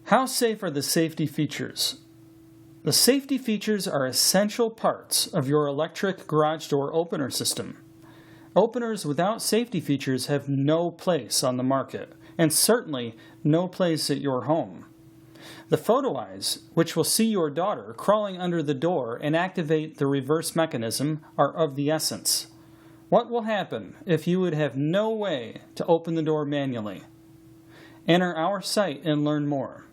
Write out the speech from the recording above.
How safe are the safety features? The safety features are essential parts of your electric garage door opener system. Openers without safety features have no place on the market, and certainly no place at your home. The photo eyes, which will see your daughter crawling under the door and activate the reverse mechanism, are of the essence. What will happen if you would have no way to open the door manually? Enter our site and learn more.